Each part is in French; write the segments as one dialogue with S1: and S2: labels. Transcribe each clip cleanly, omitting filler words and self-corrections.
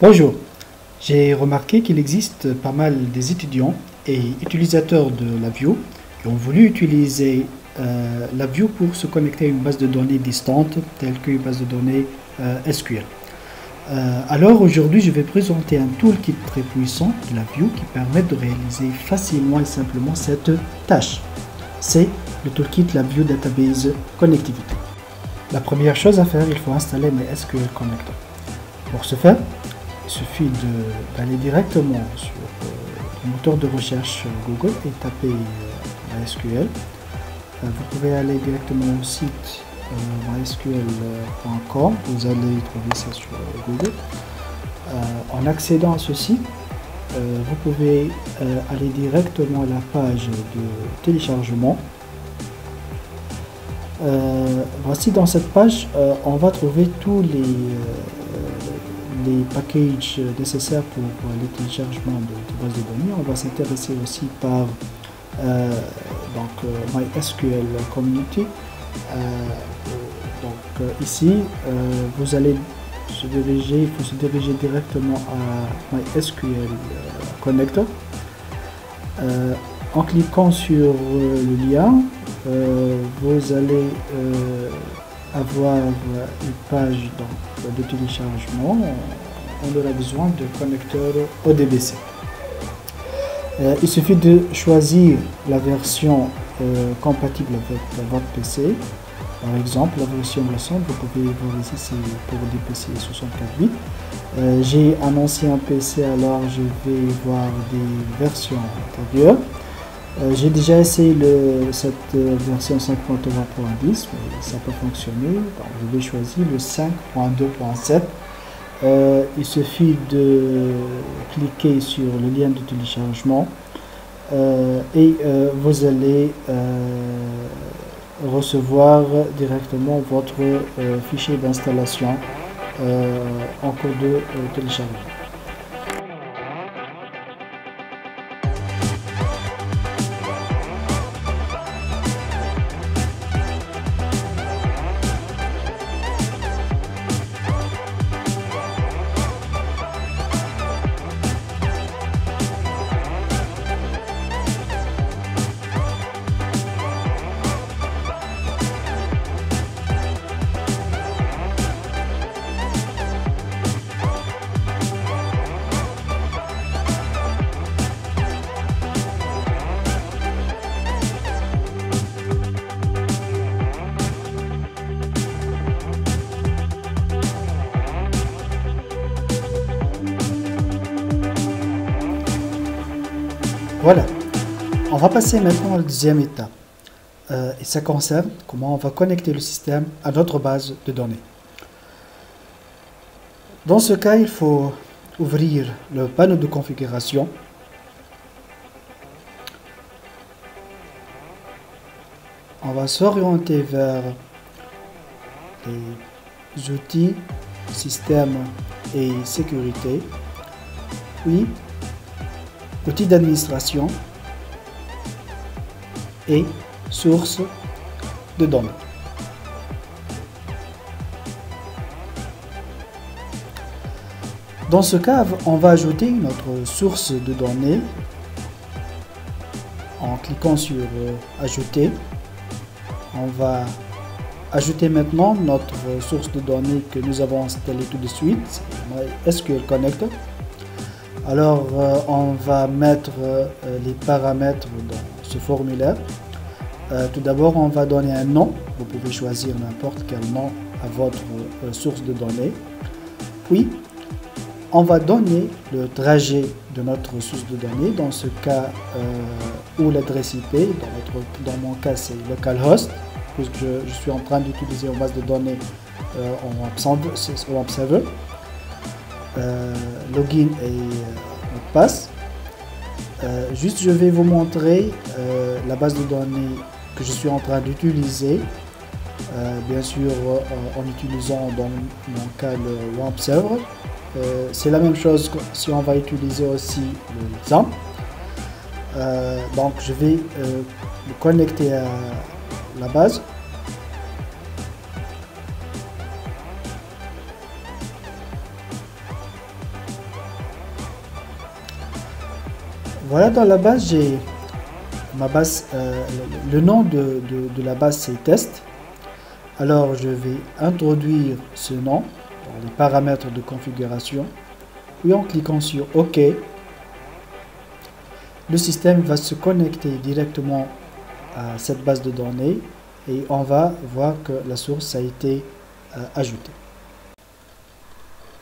S1: Bonjour, j'ai remarqué qu'il existe pas mal des étudiants et utilisateurs de LabVIEW qui ont voulu utiliser LabVIEW pour se connecter à une base de données distante telle qu'une base de données SQL. Alors aujourd'hui je vais présenter un toolkit très puissant de LabVIEW qui permet de réaliser facilement et simplement cette tâche. C'est le toolkit LabVIEW Database Connectivity. La première chose à faire, il faut installer mes SQL Connector. Pour ce faire, il suffit d'aller directement sur le moteur de recherche Google et taper MySQL. Vous pouvez aller directement au site mysql.com, vous allez trouver ça sur Google. En accédant à ce site, vous pouvez aller directement à la page de téléchargement. Voici dans cette page, on va trouver tous les packages nécessaires pour le téléchargement de bases de données. On va s'intéresser aussi par MySQL Community. Ici, vous allez se diriger, il faut se diriger directement à MySQL Connector. En cliquant sur le lien, vous allez avoir une page de téléchargement. On aura besoin de connecteur ODBC. Il suffit de choisir la version compatible avec votre PC. Par exemple, la version récente, vous pouvez voir ici, c'est pour des PC 64 bits. J'ai un ancien PC, alors je vais voir des versions antérieures. J'ai déjà essayé cette version 5.20.10, mais ça n'a pas fonctionné. Donc, je vais choisir le 5.2.7. Il suffit de cliquer sur le lien de téléchargement et vous allez recevoir directement votre fichier d'installation en cours de téléchargement. Voilà, on va passer maintenant à la deuxième étape et ça concerne comment on va connecter le système à notre base de données. Dans ce cas, il faut ouvrir le panneau de configuration. On va s'orienter vers les outils, système et sécurité, puis outils d'administration et sources de données. Dans ce cas, on va ajouter notre source de données en cliquant sur ajouter. On va ajouter maintenant notre source de données que nous avons installée tout de suite, MySQL Connector. Alors, on va mettre les paramètres dans ce formulaire. Tout d'abord, on va donner un nom. Vous pouvez choisir n'importe quel nom à votre source de données. Puis, on va donner le trajet de notre source de données. Dans ce cas, ou l'adresse IP. Dans mon cas, c'est localhost, puisque je suis en train d'utiliser une base de données en web server. Login et mot de passe. Juste je vais vous montrer la base de données que je suis en train d'utiliser, bien sûr en utilisant dans mon cas le web server. C'est la même chose si on va utiliser aussi le XAMPP. Donc je vais me connecter à la base. Voilà, dans la base, j'ai ma base, le nom de la base c'est test. Alors je vais introduire ce nom dans les paramètres de configuration. Puis en cliquant sur OK, le système va se connecter directement à cette base de données et on va voir que la source a été ajoutée.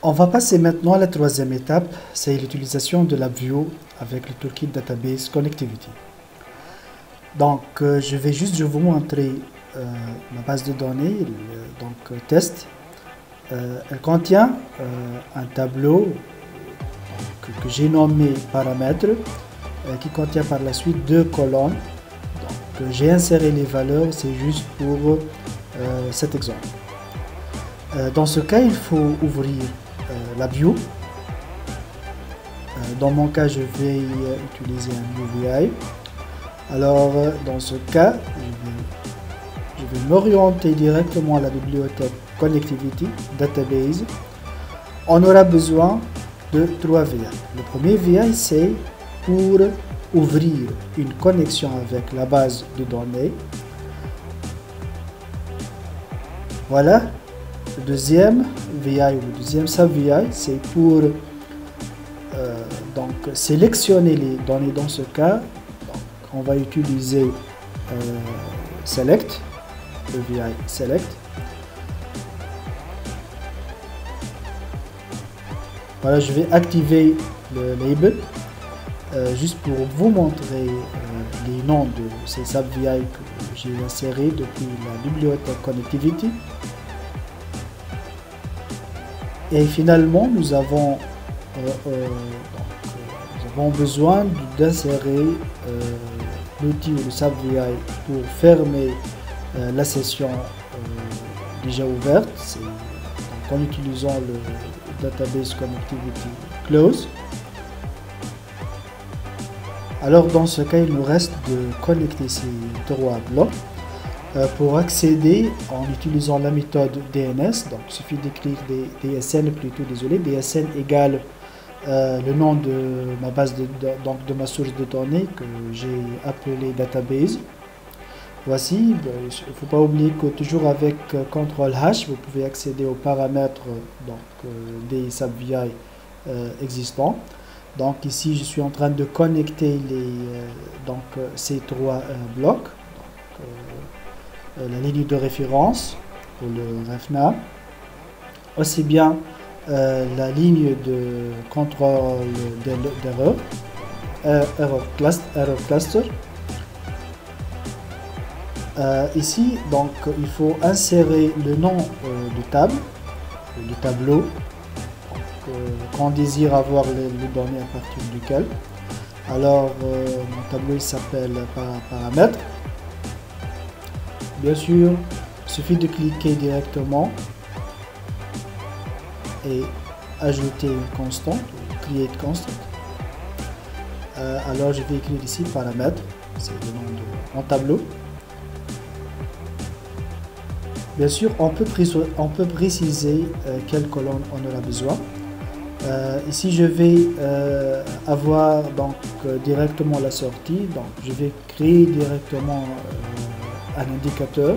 S1: On va passer maintenant à la troisième étape, c'est l'utilisation de LabVIEW avec le Toolkit Database Connectivity. Donc je vais juste vous montrer ma base de données, donc test. Elle contient un tableau que j'ai nommé paramètres, qui contient par la suite deux colonnes. Donc j'ai inséré les valeurs, c'est juste pour cet exemple. Dans ce cas, il faut ouvrir LabVIEW. Dans mon cas, je vais utiliser un UVI. Alors, dans ce cas, je vais m'orienter directement à la bibliothèque Connectivity Database. On aura besoin de 3 VI. Le premier VI, c'est pour ouvrir une connexion avec la base de données. Voilà. Le deuxième VI ou le deuxième sub-VI, c'est pour donc sélectionner les données. Dans ce cas, donc, on va utiliser select, le VI select. Voilà, je vais activer le label juste pour vous montrer les noms de ces sub-VI que j'ai insérés depuis la bibliothèque Connectivity. Et finalement, nous avons besoin d'insérer l'outil ou le sub-VI pour fermer la session déjà ouverte, donc en utilisant le Database Connectivity Close. Alors dans ce cas, il nous reste de connecter ces trois blocs. Pour accéder en utilisant la méthode DNS, donc il suffit d'écrire DSN plutôt, désolé, DSN égale le nom de ma base donc de ma source de données que j'ai appelée database. Voici, il ne faut pas oublier que toujours avec CTRL-H, vous pouvez accéder aux paramètres donc, des sub-VI existants. Donc ici, je suis en train de connecter ces trois blocs. La ligne de référence pour le REFNA, aussi bien la ligne de contrôle d'erreur, error cluster. Ici, donc, il faut insérer le nom de table, du tableau, qu'on désire avoir les données à partir duquel. Alors, mon tableau il s'appelle paramètres. Bien sûr, il suffit de cliquer directement et ajouter une constante, ou create constant. Alors je vais écrire ici paramètres, c'est le nom de mon tableau. Bien sûr, on peut préciser quelle colonne on aura besoin. Ici, je vais avoir donc directement la sortie, donc je vais créer directement un indicateur.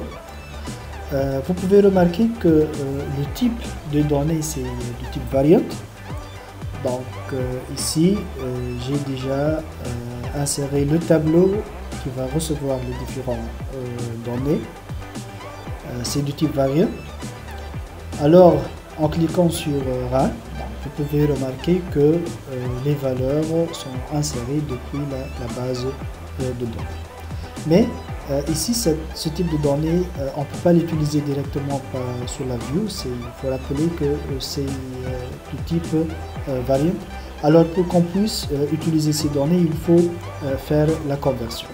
S1: Vous pouvez remarquer que le type de données c'est du type variant. Donc ici j'ai déjà inséré le tableau qui va recevoir les différentes données. C'est du type variant. Alors en cliquant sur Run, vous pouvez remarquer que les valeurs sont insérées depuis la base de données. Mais ici, ce type de données, on ne peut pas l'utiliser directement sur la view. Il faut rappeler que c'est du type variant. Alors, pour qu'on puisse utiliser ces données, il faut faire la conversion.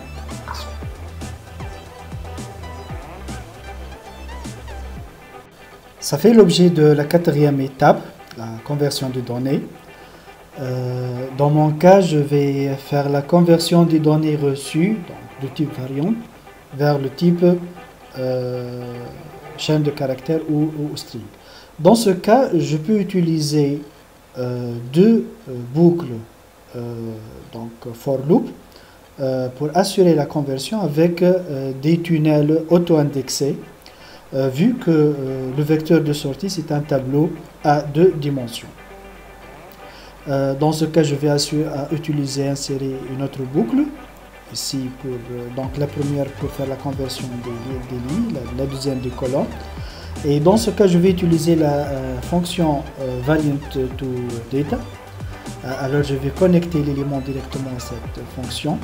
S1: Ça fait l'objet de la quatrième étape, la conversion de données. Dans mon cas, je vais faire la conversion des données reçues, donc de type variant, vers le type chaîne de caractères ou string. Dans ce cas, je peux utiliser deux boucles donc for loop pour assurer la conversion avec des tunnels auto-indexés, vu que le vecteur de sortie c'est un tableau à 2 dimensions. Dans ce cas, je vais insérer une autre boucle. Ici, donc la première pour faire la conversion des lignes, la deuxième des colonnes. Et dans ce cas, je vais utiliser la fonction variant to data. Alors, je vais connecter l'élément directement à cette fonction.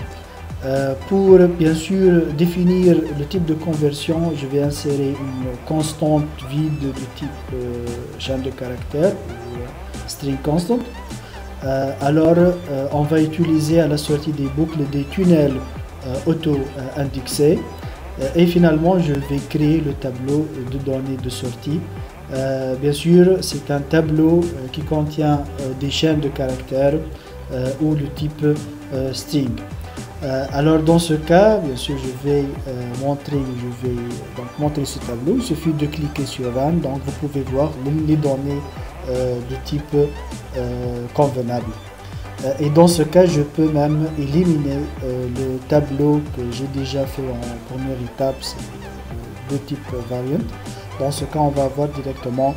S1: Pour bien sûr définir le type de conversion, je vais insérer une constante vide de type chaîne de caractères ou string constant. On va utiliser à la sortie des boucles des tunnels auto-indexés et finalement je vais créer le tableau de données de sortie. Bien sûr, c'est un tableau qui contient des chaînes de caractères ou le type string. Alors dans ce cas, bien sûr, je vais montrer ce tableau. Il suffit de cliquer sur Run, donc vous pouvez voir les données de type convenable. Et dans ce cas, je peux même éliminer le tableau que j'ai déjà fait en première étape, c'est de type variant. Dans ce cas, on va avoir directement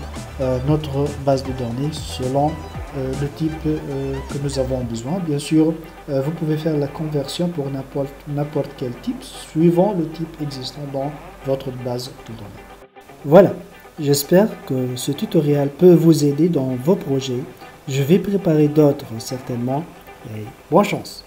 S1: notre base de données selon le type que nous avons besoin. Bien sûr, vous pouvez faire la conversion pour n'importe quel type, suivant le type existant dans votre base de données. Voilà, j'espère que ce tutoriel peut vous aider dans vos projets. Je vais préparer d'autres certainement et bonne chance!